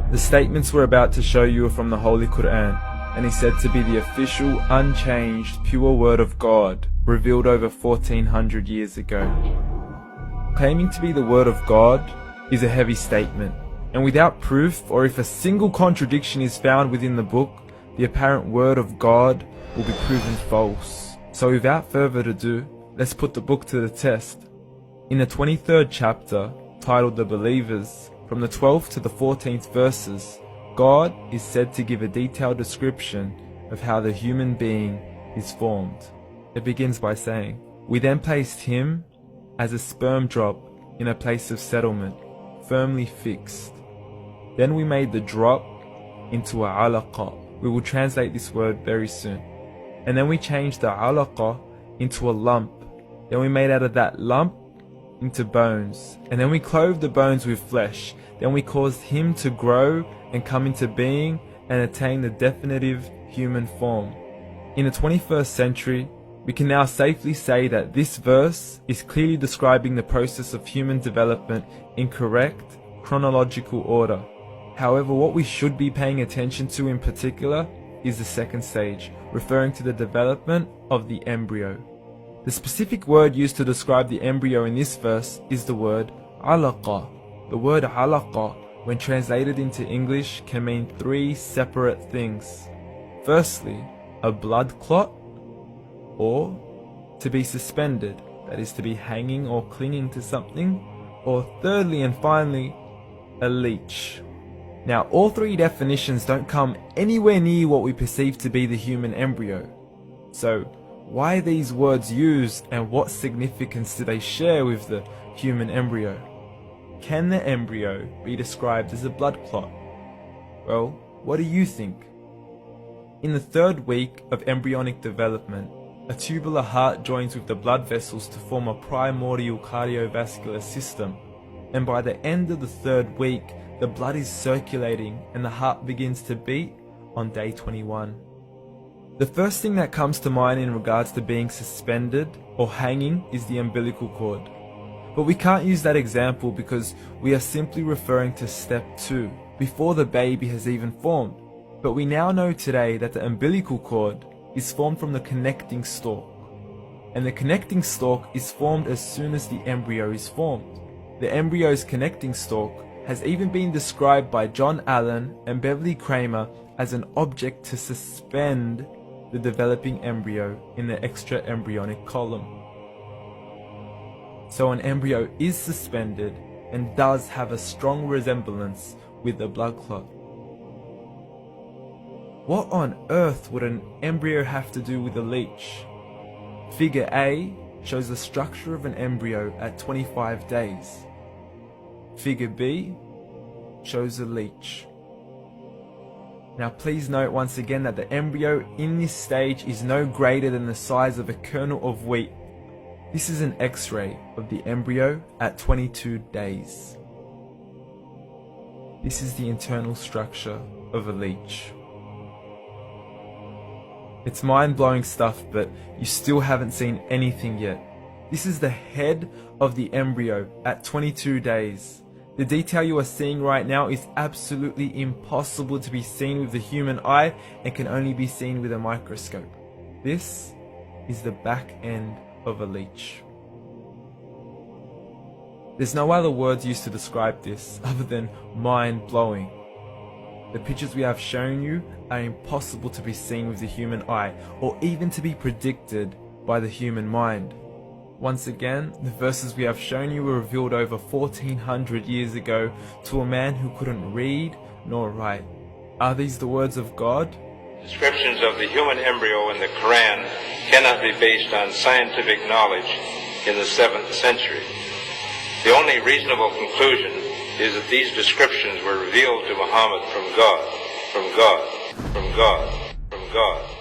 The statements we're about to show you are from the Holy Quran, and is said to be the official, unchanged, pure word of God, revealed over 1400 years ago. Claiming to be the word of God is a heavy statement, and without proof, or if a single contradiction is found within the book, the apparent word of God will be proven false. So without further ado, let's put the book to the test. In the 23rd chapter, titled The Believers, from the 12th to the 14th verses, God is said to give a detailed description of how the human being is formed. It begins by saying, "We then placed him as a sperm drop in a place of settlement, firmly fixed. Then we made the drop into a alaqa." We will translate this word very soon. "And then we changed the alaqa into a lump. Then we made out of that lump into bones. And then we clothed the bones with flesh. Then we caused him to grow and come into being and attain the definitive human form." In the 21st century, we can now safely say that this verse is clearly describing the process of human development in correct chronological order. However, what we should be paying attention to in particular is the second stage, referring to the development of the embryo. The specific word used to describe the embryo in this verse is the word alaqa. The word alaqa, when translated into English, can mean three separate things. Firstly, a blood clot, or to be suspended, that is to be hanging or clinging to something, or thirdly and finally, a leech. Now, all three definitions don't come anywhere near what we perceive to be the human embryo. So, why are these words used, and what significance do they share with the human embryo? Can the embryo be described as a blood clot? Well, what do you think? In the 3rd week of embryonic development, a tubular heart joins with the blood vessels to form a primordial cardiovascular system, and by the end of the 3rd week, the blood is circulating and the heart begins to beat on day 21. The first thing that comes to mind in regards to being suspended or hanging is the umbilical cord. But we can't use that example because we are simply referring to step 2, before the baby has even formed. But we now know today that the umbilical cord is formed from the connecting stalk. And the connecting stalk is formed as soon as the embryo is formed. The embryo's connecting stalk has even been described by John Allen and Beverly Kramer as an object to suspend the developing embryo in the extra-embryonic column. So an embryo is suspended and does have a strong resemblance with a blood clot. What on earth would an embryo have to do with a leech? Figure A shows the structure of an embryo at 25 days. Figure B shows a leech. Now please note once again that the embryo in this stage is no greater than the size of a kernel of wheat. This is an X-ray of the embryo at 22 days. This is the internal structure of a leech. It's mind-blowing stuff, but you still haven't seen anything yet. This is the head of the embryo at 22 days. The detail you are seeing right now is absolutely impossible to be seen with the human eye and can only be seen with a microscope. This is the back end of a leech. There's no other words used to describe this other than mind-blowing. The pictures we have shown you are impossible to be seen with the human eye or even to be predicted by the human mind. Once again, the verses we have shown you were revealed over 1400 years ago to a man who couldn't read nor write. Are these the words of God? Descriptions of the human embryo in the Quran cannot be based on scientific knowledge in the 7th century. The only reasonable conclusion is that these descriptions were revealed to Muhammad from God, from God, from God, from God.